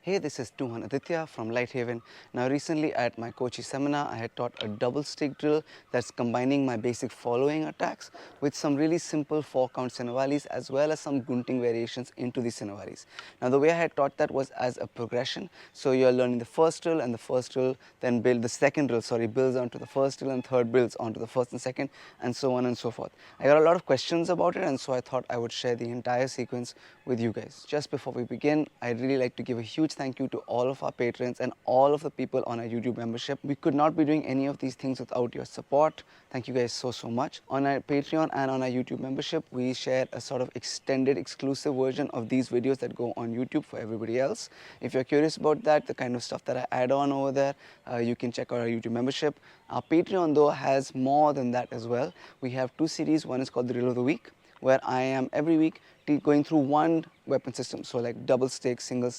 Hey, this is Tuhan Aditya from LightHaven. Now recently at my coaching seminar, I had taught a double stick drill that's combining my basic following attacks with some really simple 4-count Sinavalis as well as some gunting variations into the Sinavalis. Now the way I had taught that was as a progression. So you're learning the first drill and the first drill, then build the second drill, builds onto the first drill and third builds onto the first and second and so on and so forth. I got a lot of questions about it and so I thought I would share the entire sequence with you guys. Just before we begin, I'd really like to give a huge thank you to all of our patrons and all of the people on our YouTube membership. We could not be doing any of these things without your support. Thank you guys so much. On our Patreon and on our YouTube membership, we share a sort of extended exclusive version of these videos that go on YouTube for everybody else. If you're curious about that, the kind of stuff that I add on over there, you can check out our YouTube membership. Our Patreon though has more than that as well. We have two series. One is called the Drill of the Week, where I am every week going through one weapon system, so like double stick, single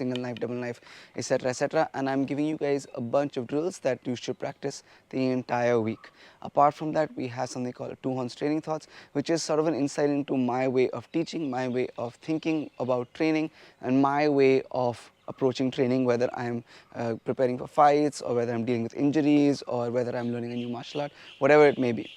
knife, double knife, etc., and I'm giving you guys a bunch of drills that you should practice the entire week. Apart from that, we have something called Two Horns Training Thoughts, which is sort of an insight into my way of teaching, my way of thinking about training, and my way of approaching training, whether I'm preparing for fights or whether I'm dealing with injuries or whether I'm learning a new martial art, whatever it may be.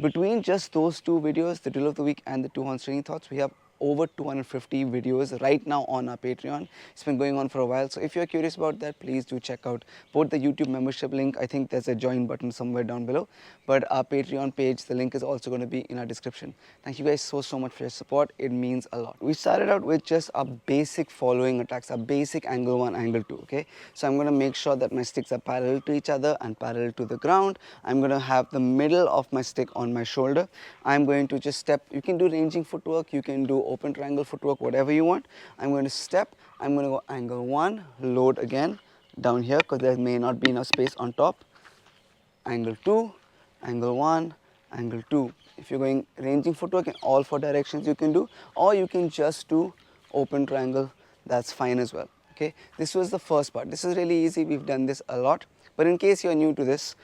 Between just those two videos, the Drill of the Week and the Two Horns Training Thoughts, we have over 250 videos right now on our Patreon. It's been going on for a while, so if you're curious about that, please do check out both the YouTube membership link. I think there's a join button somewhere down below, but our Patreon page, the link is also going to be in our description. Thank you guys so much for your support. It means a lot. We started out with just our basic following attacks, our basic angle 1, angle 2, okay? So I'm going to make sure that my sticks are parallel to each other and parallel to the ground. I'm going to have the middle of my stick on my shoulder. I'm going to just step. You can do ranging footwork, you can do open triangle footwork, whatever you want. I'm going to step. I'm going to go angle 1, load again down here because there may not be enough space on top. Angle 2, angle 1, angle 2. If you're going ranging footwork in all 4 directions you can do, or you can just do open triangle, that's fine as well. Okay, this was the first part. This is really easy. We've done this a lot. But in case you're new to this,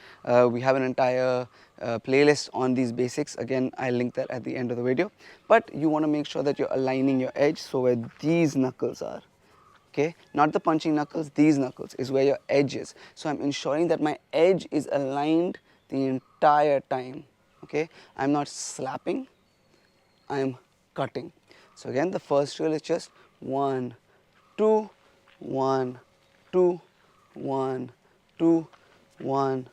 we have an entire playlist on these basics. Again, I'll link that at the end of the video. But you want to make sure that you're aligning your edge so where these knuckles are. Okay, not the punching knuckles, these knuckles is where your edge is. So I'm ensuring that my edge is aligned the entire time. Okay, I'm not slapping, I'm cutting. So again, the first drill is just 1, 2, 1, 2, 1, 2, 1,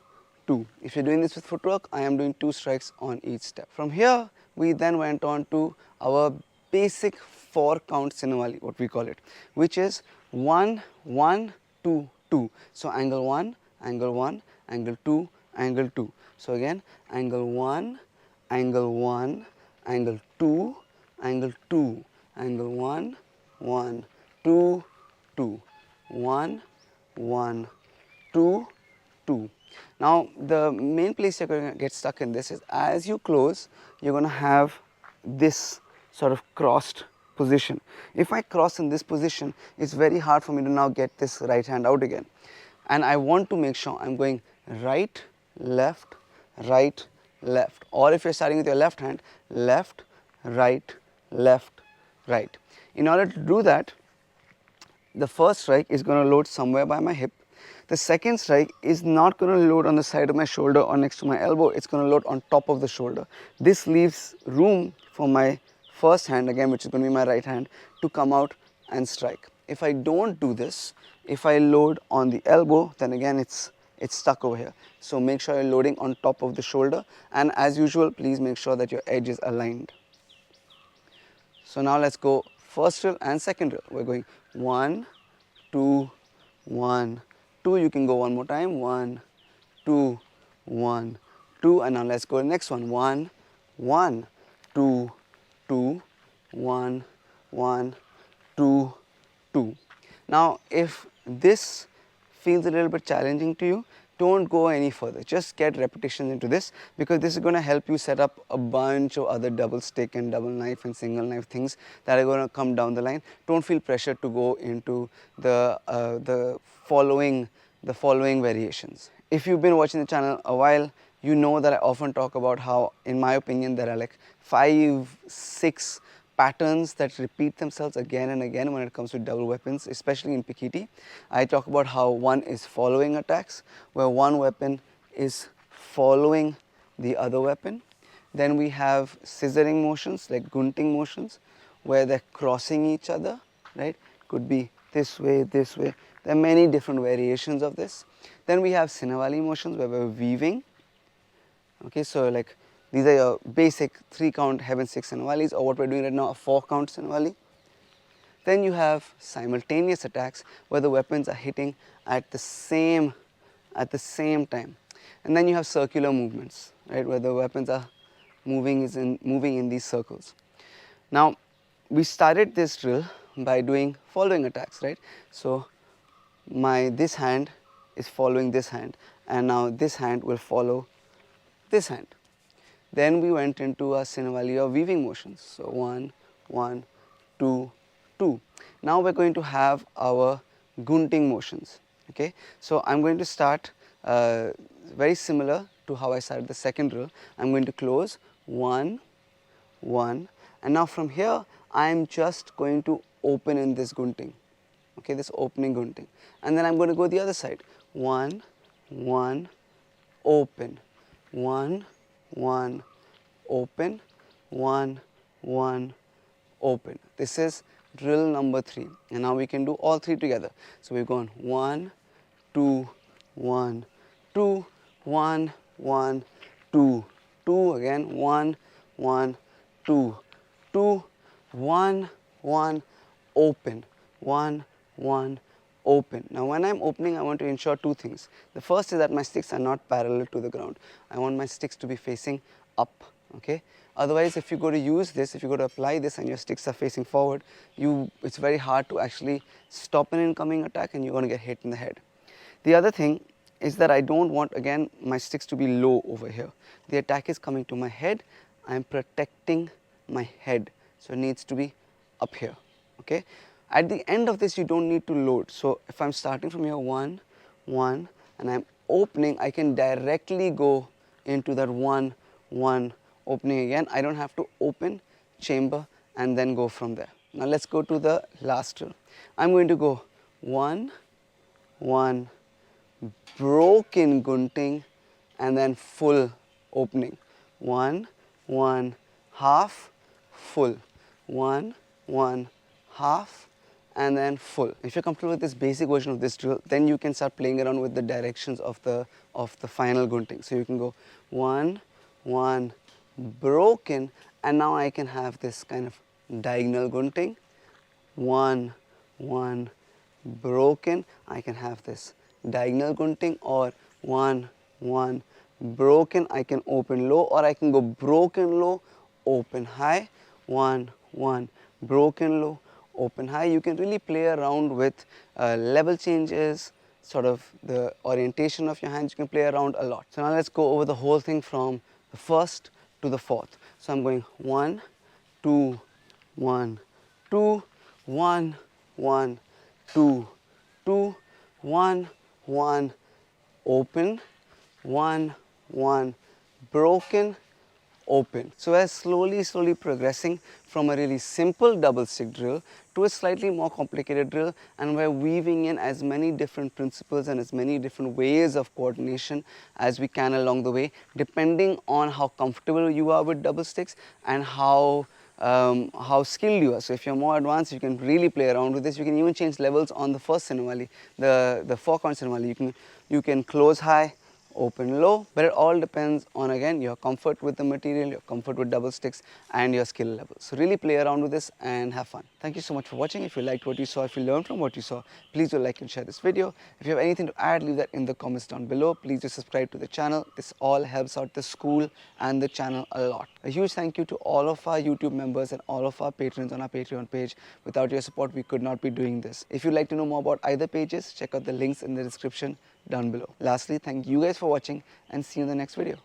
2. If you're doing this with footwork, I am doing 2 strikes on each step. From here, we then went on to our basic 4-count Sinavali, what we call it, which is 1, 1, 2, 2. So angle 1, angle 1, angle 2, angle 2. So again, angle 1, angle 1, angle 2, angle 2, angle 1, 1, 2, 2, 1, 1, 2, 2. Now the main place you're going to get stuck in this is as you close, you're going to have this sort of crossed position. If I cross in this position, it's very hard for me to now get this right hand out again. And I want to make sure I'm going right, left, right, left. Or if you're starting with your left hand, left, right, left, right. In order to do that, the first strike is going to load somewhere by my hip. The second strike is not going to load on the side of my shoulder or next to my elbow. It's going to load on top of the shoulder. This leaves room for my first hand, again, which is going to be my right hand, to come out and strike. If I don't do this, if I load on the elbow, then again it's stuck over here. So make sure you're loading on top of the shoulder, and as usual, please make sure that your edge is aligned. So now let's go first drill and second drill. We're going 1, 2, 1, 2. You can go one more time. 1, 2, 1, 2. And now let's go to the next one. 1, 1, 2, 2, 1, 1, 2, 2. Now if this feels a little bit challenging to you, don't go any further. Just get repetitions into this, because this is going to help you set up a bunch of other double stick and double knife and single knife things that are going to come down the line. Don't feel pressure to go into the following variations. If you've been watching the channel a while, you know that I often talk about how, in my opinion, there are like 5, 6 patterns that repeat themselves again and again when it comes to double weapons, especially in Pikiti. I talk about how one is following attacks, where one weapon is following the other weapon. Then we have scissoring motions like gunting motions, where they're crossing each other, right? Could be this way, this way. There are many different variations of this. Then we have Sinawali motions where we're weaving. Okay, so like these are your basic 3-count heaven 6 Sinawali's, or what we're doing right now, a 4-count Sinawali. Then you have simultaneous attacks where the weapons are hitting at the same time. And then you have circular movements, right, where the weapons are moving in these circles. Now, we started this drill by doing following attacks, right? So this hand is following this hand, and now this hand will follow this hand. Then we went into a Sinawali of weaving motions. So 1, 1, 2, 2. Now we're going to have our gunting motions. Okay, so I'm going to start very similar to how I started the second drill. I'm going to close 1, 1, and now from here I'm just going to open in this gunting. Okay, this opening gunting, and then I'm going to go the other side. 1, 1, open, 1, 1, open, 1, 1, open. This is drill number 3, and now we can do all 3 together. So we've gone 1, 2, 1, 2, 1, 1, 2, 2 again, 1, 1, 2, 2, 1, 1, open, 1, 1, open. Now when I'm opening, I want to ensure 2 things. The first is that my sticks are not parallel to the ground. I want my sticks to be facing up. Okay. Otherwise, if you go to use this, if you go to apply this and your sticks are facing forward, it's very hard to actually stop an incoming attack, and you're going to get hit in the head. The other thing is that I don't want, again, my sticks to be low over here. The attack is coming to my head. I'm protecting my head, so it needs to be up here. Okay. At the end of this, you don't need to load. So if I'm starting from here 1, 1, and I'm opening, I can directly go into that 1, 1, opening again. I don't have to open, chamber, and then go from there. Now let's go to the last drill. I'm going to go 1, 1, broken gunting, and then full opening. 1, 1, half, full. 1, 1, half, and then full. If you're comfortable with this basic version of this drill, then you can start playing around with the directions of the final gunting. So you can go 1, 1, broken, and now I can have this kind of diagonal gunting. 1, 1, broken, I can have this diagonal gunting, or 1, 1, broken, I can open low, or I can go broken low, open high, 1, 1, broken low, open high. You can really play around with level changes, sort of the orientation of your hands. You can play around a lot. So now let's go over the whole thing from the first to the fourth. So I'm going 1, 2, 1, 2, 1, 1, 2, 2, 1, 1, open, 1, 1, broken, open. So we're slowly progressing from a really simple double stick drill to a slightly more complicated drill, and we're weaving in as many different principles and as many different ways of coordination as we can along the way, depending on how comfortable you are with double sticks and how skilled you are. So if you're more advanced, you can really play around with this. You can even change levels on the first Sinawali, the 4-count Sinawali. You can close high, open low, but it all depends on, again, your comfort with the material, your comfort with double sticks, and your skill level. So really play around with this and have fun. Thank you so much for watching. If you liked what you saw, if you learned from what you saw, please do like and share this video. If you have anything to add, leave that in the comments down below. Please do subscribe to the channel. This all helps out the school and the channel a lot. A huge thank you to all of our YouTube members and all of our patrons on our Patreon page. Without your support, we could not be doing this. If you'd like to know more about either pages, check out the links in the description down below. Lastly, thank you guys for watching, and see you in the next video.